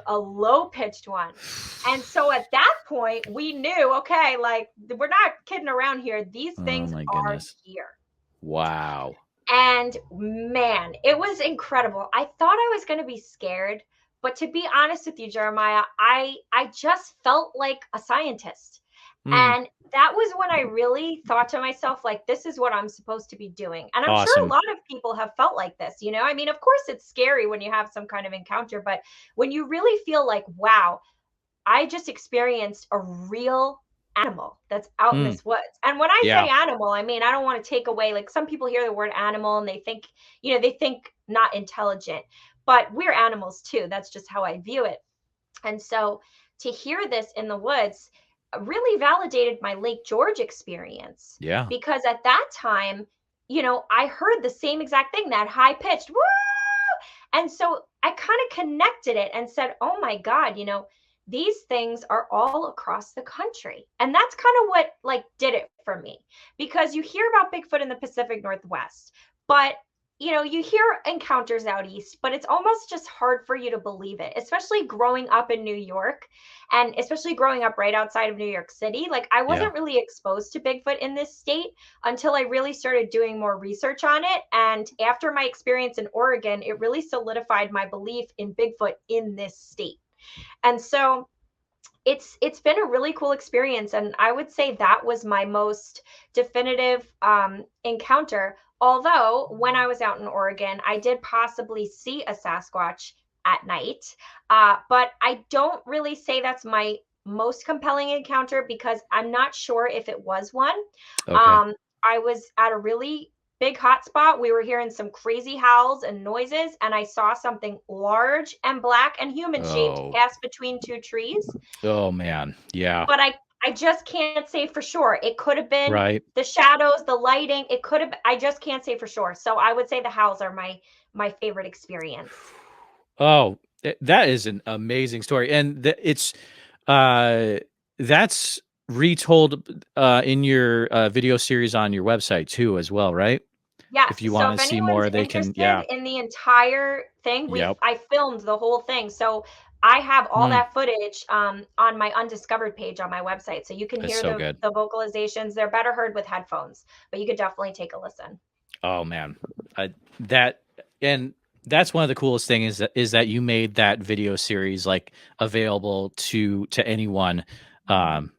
a low-pitched one. And so at that point, we knew, okay, like, we're not kidding around here. These things are here. Wow. And, man, it was incredible. I thought I was going to be scared, But to be honest with you, Jeremiah, I just felt like a scientist. Mm, And that was when I really thought to myself, like, this is what I'm supposed to be doing. And I'm sure a awesome. lot of people have felt like this, you know? I mean, of course, it's scary when you have some kind of encounter, but when you really feel like, wow, I just experienced a real animal that's out in Mm, this woods. And when I yeah. say animal, I mean, I don't want to take away, like, some people hear the word animal and they think, you know, they think not intelligent, but we're animals too. That's just how I view it. And so to hear this in the woods really validated my Lake George experience, Yeah. because at that time, you know, I heard the same exact thing, that high pitched woo. And so I kind of connected it and said, oh my God, you know, these things are all across the country. And that's kind of what like did it for me, because you hear about Bigfoot in the Pacific Northwest, but you know, you hear encounters out east, but it's almost just hard for you to believe it, especially growing up in New York, and especially growing up right outside of New York City. Like, I Yeah. wasn't really exposed to Bigfoot in this state until I really started doing more research on it. And after my experience in Oregon, it really solidified my belief in Bigfoot in this state. And so it's been a really cool experience, and I would say that was my most definitive encounter. Although when I was out in Oregon, I did possibly see a Sasquatch at night, but I don't really say that's my most compelling encounter, because I'm not sure if it was one. Okay. I was at a really big hotspot. We were hearing some crazy howls and noises, and I saw something large and black and human shaped Oh. pass between two trees. Oh man. Yeah. But I just can't say for sure. It could have been Right. the shadows, the lighting. It could have. I just can't say for sure. So I would say the howls are my favorite experience. Oh, that is an amazing story, and it's that's retold in your video series on your website too, as well, right? If Yes. you So want if to see anyone's more, they can. interested Yeah. in the entire thing, Yep. I filmed the whole thing. So I have all Mm, that footage on my undiscovered page on my website. So you can that's hear so good. the vocalizations. They're better heard with headphones, but you could definitely take a listen. Oh man, that and that's one of the coolest things is that you made that video series like available to anyone, um,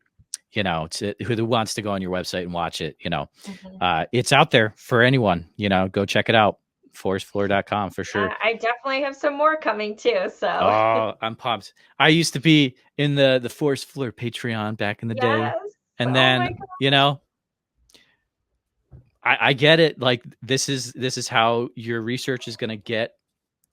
you know, to who wants to go on your website and watch it. You know, Mhm. it's out there for anyone. You know, go check it out. Forestfleur.com for sure. I definitely have some more coming too. So Oh, I'm pumped. I used to be in the Forest Fleur Patreon back in the day, yes. and Oh my then God. you know I get it. Like this is how your research is going to get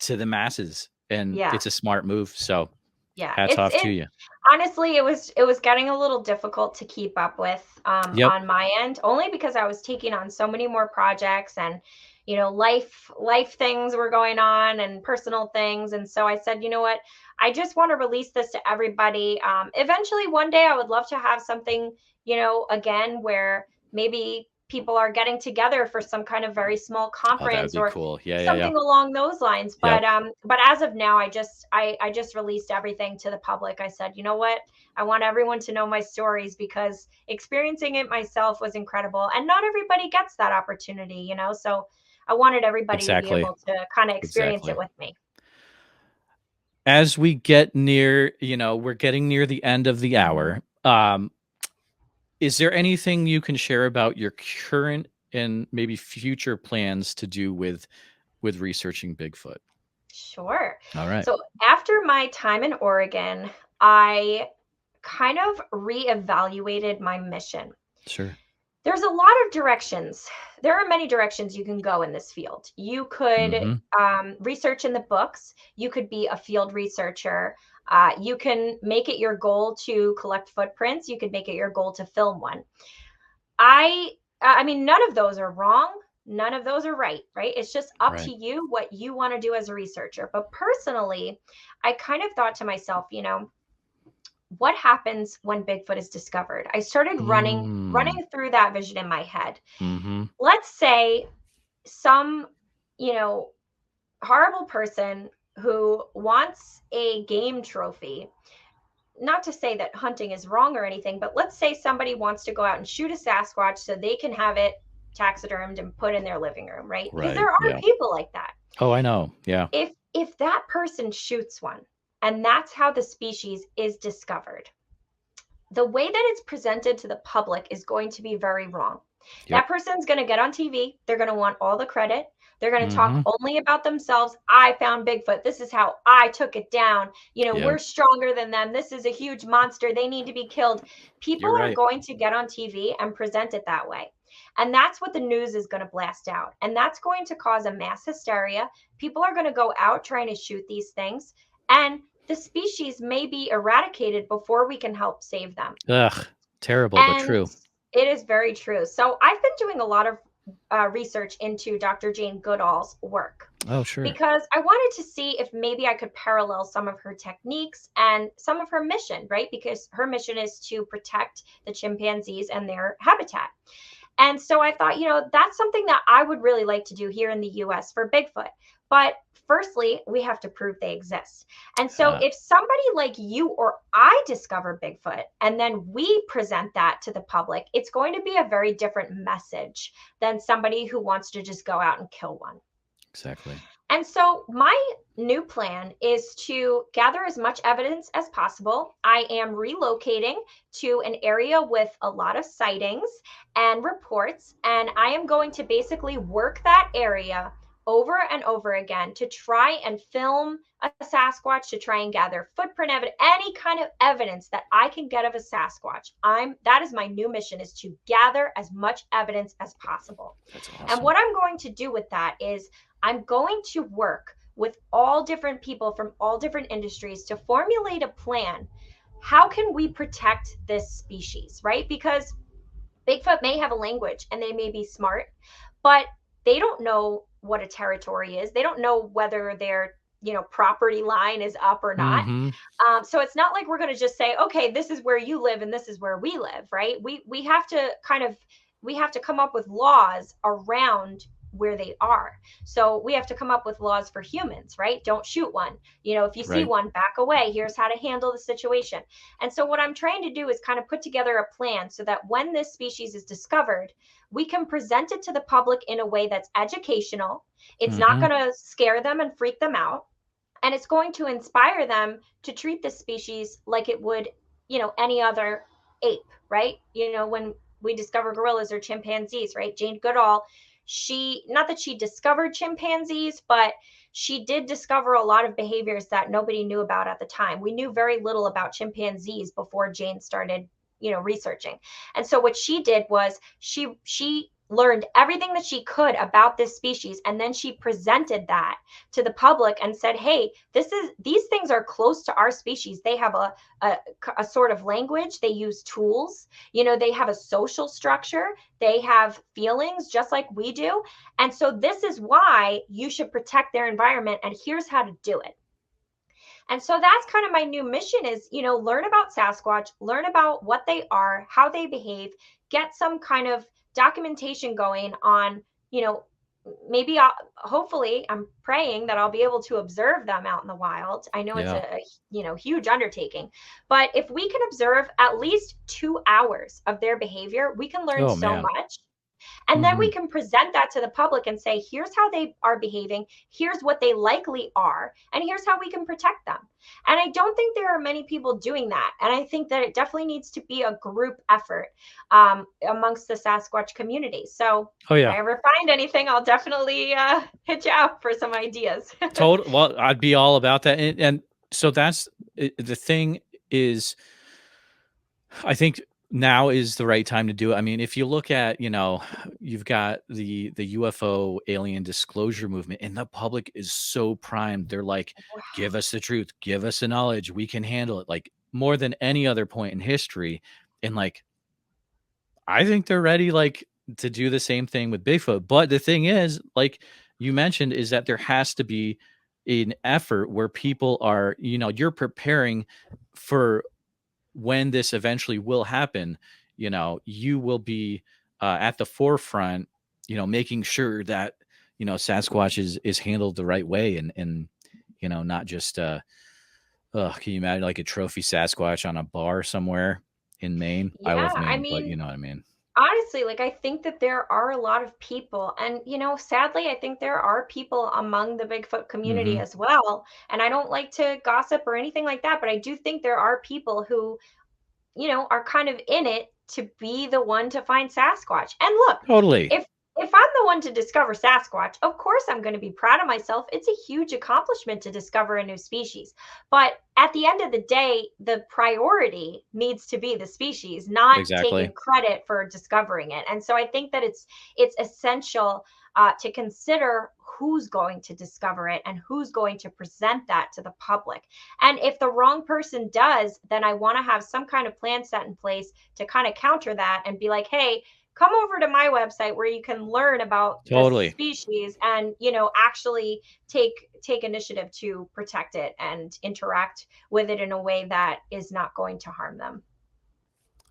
to the masses, and Yeah. it's a smart move. So Yeah. hats off to you. Honestly, it was getting a little difficult to keep up with Yep, on my end, only because I was taking on so many more projects, and you know, life things were going on and personal things. And so I said, you know what, I just want to release this to everybody. Eventually one day I would love to have something, you know, again, where maybe people are getting together for some kind of very small oh, that would conference be or cool. Yeah, yeah, yeah. something along those lines. Yep, But as of now, I just released everything to the public. I said, you know what, I want everyone to know my stories, because experiencing it myself was incredible, and not everybody gets that opportunity, you know. So I wanted everybody to be exactly, able to kind of experience exactly. it with me. As we get near, you know, we're getting near the end of the hour. Is there anything you can share about your current and maybe future plans to do with researching Bigfoot? Sure. All right, So after my time in Oregon, I kind of reevaluated my mission. sure. There's a lot of directions. There are many directions you can go in this field. You could Mm-hmm. research in the books. You could be a field researcher. You can make it your goal to collect footprints. You could make it your goal to film one. I, I mean, none of those are wrong. None of those are right, right? It's just up to Right. you what you want to do as a researcher. But personally, I kind of thought to myself, you know, what happens when Bigfoot is discovered? I started Mm, running through that vision in my head. mm-hmm. Let's say some, you know, horrible person who wants a game trophy. Not to say that hunting is wrong or anything, but let's say somebody wants to go out and shoot a Sasquatch so they can have it taxidermed and put in their living room, right? Because Right. there are Yeah. people like that. Oh, I know. Yeah. If that person shoots one, And that's how the species is discovered. The way that it's presented to the public is going to be very wrong. Yep. That person's going to get on TV. They're going to want all the credit. They're going to Mm-hmm. talk only about themselves. I found Bigfoot. This is how I took it down. You know, Yep. we're stronger than them. This is a huge monster. They need to be killed. People You're are right. going to get on TV and present it that way. And that's what the news is going to blast out. And that's going to cause a mass hysteria. People are going to go out trying to shoot these things. And the species may be eradicated before we can help save them. Ugh, terrible, but true. It is very true. So I've been doing a lot of research into Dr. Jane Goodall's work. Oh, sure. Because I wanted to see if maybe I could parallel some of her techniques and some of her mission, right? Because her mission is to protect the chimpanzees and their habitat. And so I thought, you know, that's something that I would really like to do here in the US for Bigfoot. But firstly, we have to prove they exist. And so if somebody like you or I discover Bigfoot and then we present that to the public, it's going to be a very different message than somebody who wants to just go out and kill one. Exactly. And so my new plan is to gather as much evidence as possible. I am relocating to an area with a lot of sightings and reports, and I am going to basically work that area over and over again to try and film a Sasquatch, to try and gather footprint evidence, any kind of evidence that I can get of a Sasquatch. That is my new mission, is to gather as much evidence as possible. That's awesome. And what I'm going to do with that is I'm going to work with all different people from all different industries to formulate a plan. How can we protect this species, right? Because Bigfoot may have a language and they may be smart, but they don't know what a territory is. They don't know whether their, you know, property line is up or not. Mm-hmm. So it's not like we're going to just say, okay, this is where you live and this is where we live, right? We have to come up with laws around where they are. So we have to come up with laws for humans, right? Don't shoot one. You know, if you see Right. one, back away. Here's how to handle the situation. And so what I'm trying to do is kind of put together a plan so that when this species is discovered, we can present it to the public in a way that's educational. It's not Mhm. going to scare them and freak them out. And it's going to inspire them to treat this species like it would, you know, any other ape, right? You know, when we discover gorillas or chimpanzees, right? Jane Goodall, not that she discovered chimpanzees, but she did discover a lot of behaviors that nobody knew about at the time. We knew very little about chimpanzees before Jane started, you know, researching. And so what she did was she learned everything that she could about this species, and then she presented that to the public and said, hey, these things are close to our species. They have a sort of language, they use tools, you know, they have a social structure, they have feelings just like we do. And so this is why you should protect their environment, and here's how to do it. And so that's kind of my new mission is, you know, learn about Sasquatch, learn about what they are, how they behave, get some kind of documentation going on, you know, maybe hopefully I'm praying that I'll be able to observe them out in the wild. I know it's a you know, huge undertaking, but if we can observe at least 2 hours of their behavior, we can learn so much. And then we can present that to the public and say, here's how they are behaving. Here's what they likely are. And here's how we can protect them. And I don't think there are many people doing that. And I think that it definitely needs to be a group effort amongst the Sasquatch community. So if I ever find anything, I'll definitely hit you up for some ideas. Well, I'd be all about that. And so that's the thing is, I think now is the right time to do it. I mean, if you look at, you know, you've got the UFO alien disclosure movement, and the public is so primed. They're like, give us the truth, give us the knowledge, we can handle it, like more than any other point in history. And like, I think they're ready, like, to do the same thing with Bigfoot. But the thing is, like you mentioned, is that there has to be an effort where people are, you know, you're preparing for when this eventually will happen. You know, you will be at the forefront, you know, making sure that, you know, Sasquatch is handled the right way, and you know, not just can you imagine like a trophy Sasquatch on a bar somewhere in Maine? Yeah, I love Maine, I mean, but you know what I mean. honestly, like, I think that there are a lot of people, and sadly, I think there are people among the Bigfoot community Hmm. as well. And I don't like to gossip or anything like that, but I do think there are people who, are kind of in it to be the one to find Sasquatch. And look, Totally. if I'm the one to discover Sasquatch, of course I'm going to be proud of myself. It's a huge accomplishment to discover a new species. But at the end of the day, the priority needs to be the species, not Exactly. taking credit for discovering it. And so I think that it's essential to consider who's going to discover it and who's going to present that to the public. And if the wrong person does, then I want to have some kind of plan set in place to kind of counter that and be like, hey, come over to my website where you can learn about this Totally. species and actually take initiative to protect it and interact with it in a way that is not going to harm them.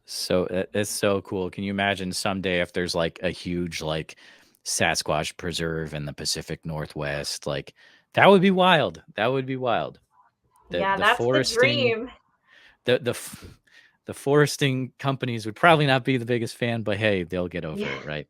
So it's so cool. Can you imagine someday if there's like a huge like Sasquatch preserve in the Pacific Northwest? Like that would be wild. That would be wild. The Yeah, the that's the foresting dream. the foresting companies would probably not be the biggest fan, but hey, they'll get over Yeah. it, right?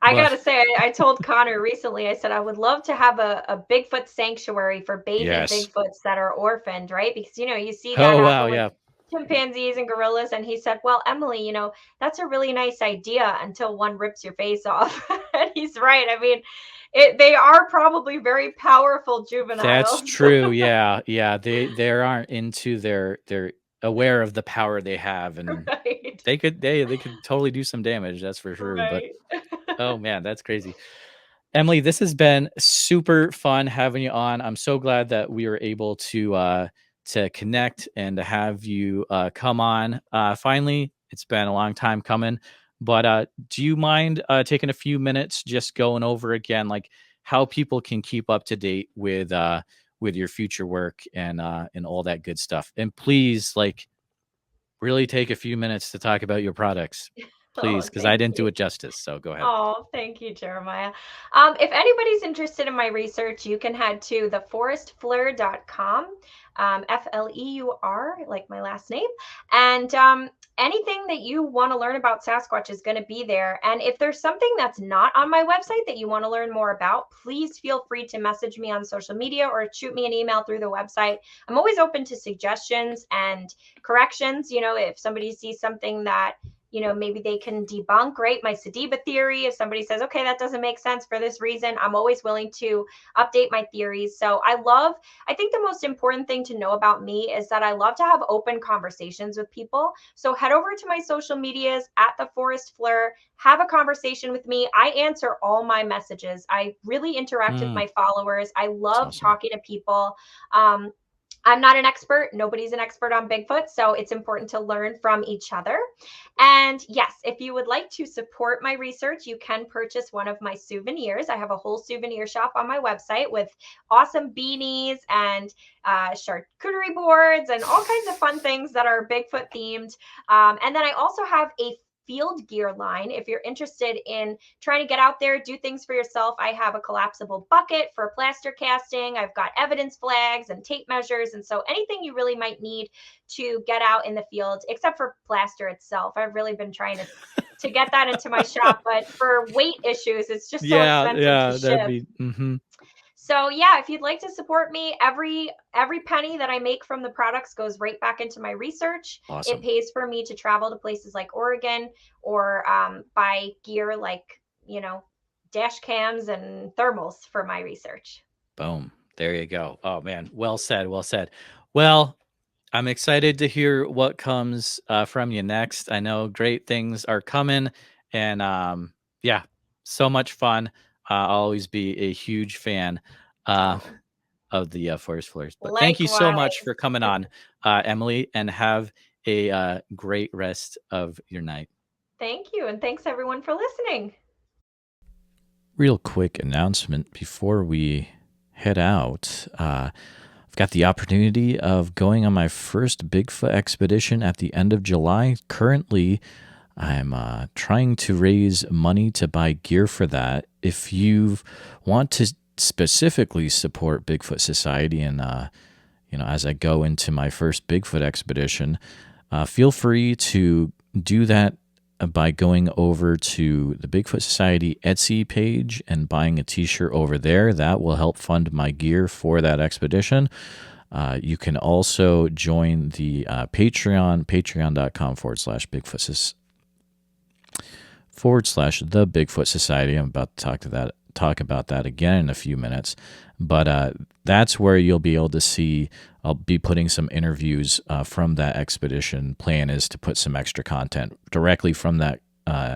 I But gotta say, I told Connor recently, I said I would love to have a Bigfoot sanctuary for baby yes. Bigfoots that are orphaned, right? Because you see that Oh wow, happen with yeah. chimpanzees and gorillas. And he said, well, Emily, that's a really nice idea until one rips your face off. And he's right. I mean, they are probably very powerful That's juveniles. true. Yeah. Yeah. They aren't into they're aware of the power they have, and Right. they could totally do some damage, that's for sure. But Right. oh man, that's crazy. Emily, this has been super fun having you on. I'm so glad that we were able to connect and to have you come on. Finally, it's been a long time coming. But do you mind taking a few minutes just going over again, like how people can keep up to date with your future work and all that good stuff? And please, like, really take a few minutes to talk about your products, please, Oh, because I thank didn't do you. it justice. So go ahead. Oh, thank you, Jeremiah. If anybody's interested in my research, you can head to theforestfleur.com, Fleur, like my last name. And anything that you want to learn about Sasquatch is going to be there. And if there's something that's not on my website that you want to learn more about, please feel free to message me on social media or shoot me an email through the website. I'm always open to suggestions and corrections. If somebody sees something that maybe they can debunk, right? My Sediba theory. If somebody says, okay, that doesn't make sense for this reason, I'm always willing to update my theories. So I think the most important thing to know about me is that I love to have open conversations with people. So head over to my social medias at the Forest Fleur, have a conversation with me. I answer all my messages. I really interact with Mm, my followers. I that's love awesome. talking to people. I'm not an expert. Nobody's an expert on Bigfoot. So it's important to learn from each other. And yes, if you would like to support my research, you can purchase one of my souvenirs. I have a whole souvenir shop on my website with awesome beanies and charcuterie boards and all kinds of fun things that are Bigfoot themed. And then I also have a field gear line. If you're interested in trying to get out there, do things for yourself, I have a collapsible bucket for plaster casting. I've got evidence flags and tape measures. And so anything you really might need to get out in the field, except for plaster itself. I've really been trying to get that into my shop, but for weight issues, it's just so Yeah, expensive to yeah, that'd ship. be So yeah, if you'd like to support me, every penny that I make from the products goes right back into my research. It awesome. pays for me to travel to places like Oregon or buy gear like dash cams and thermals for my research. Boom. There you go. Oh man, well said, well said. Well, I'm excited to hear what comes from you next. I know great things are coming, and yeah, so much fun. I'll always be a huge fan uh, Oh, of the Forest Fleurs. But thank you so much likewise. for coming on, Emily, and have a great rest of your night. Thank you, and thanks everyone for listening. Real quick announcement before we head out. I've got the opportunity of going on my first Bigfoot expedition at the end of July. Currently, I'm trying to raise money to buy gear for that. If you want to specifically support Bigfoot Society and as I go into my first Bigfoot expedition, feel free to do that by going over to the Bigfoot Society Etsy page and buying a t-shirt over there. That will help fund my gear for that expedition. You can also join the Patreon, patreon.com/Bigfoot /the Bigfoot Society. I'm about to talk about that again in a few minutes. But that's where you'll be able to see, I'll be putting some interviews from that expedition. Plan is to put some extra content directly from that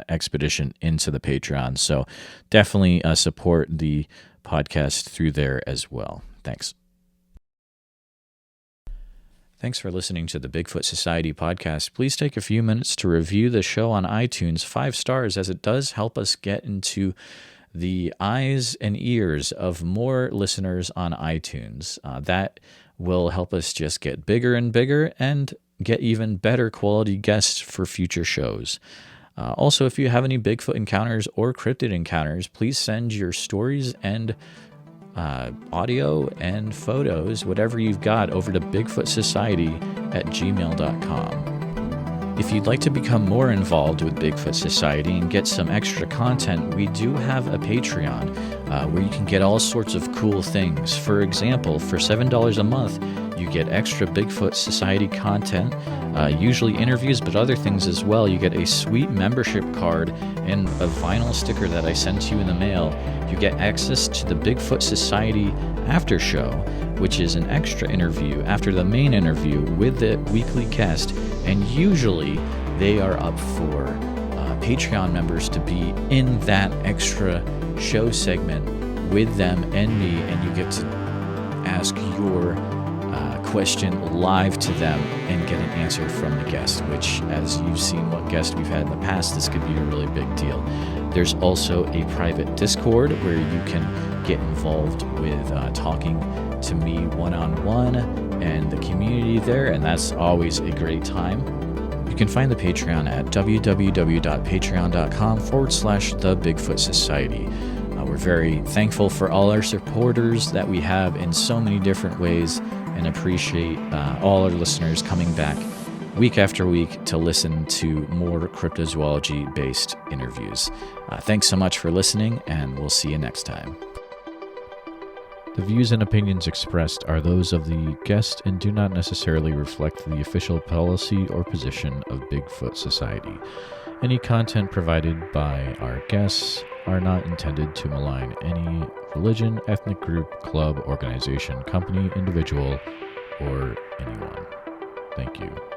expedition into the Patreon. So definitely support the podcast through there as well. Thanks. Thanks for listening to the Bigfoot Society podcast. Please take a few minutes to review the show on iTunes, 5 stars, as it does help us get into the eyes and ears of more listeners on iTunes. That will help us just get bigger and bigger and get even better quality guests for future shows. Also, if you have any Bigfoot encounters or cryptid encounters, please send your stories and audio and photos, whatever you've got, over to bigfootsociety@gmail.com. If you'd like to become more involved with Bigfoot Society and get some extra content, we do have a Patreon where you can get all sorts of cool things. For example, for $7 a month, you get extra Bigfoot Society content, usually interviews, but other things as well. You get a sweet membership card and a vinyl sticker that I sent to you in the mail. You get access to the Bigfoot Society after show, which is an extra interview after the main interview with the weekly guest, and usually they are up for Patreon members to be in that extra show segment with them and me, and you get to ask your question live to them and get an answer from the guest, which, as you've seen what guest we've had in the past, this could be a really big deal. There's also a private Discord where you can get involved with talking to me one-on-one and the community there, and that's always a great time. You can find the Patreon at www.patreon.com/the Bigfoot Society. We're very thankful for all our supporters that we have in so many different ways, and appreciate all our listeners coming back week after week to listen to more cryptozoology-based interviews. Thanks so much for listening, and we'll see you next time. The views and opinions expressed are those of the guest and do not necessarily reflect the official policy or position of Bigfoot Society. Any content provided by our guests are not intended to malign any religion, ethnic group, club, organization, company, individual, or anyone. Thank you.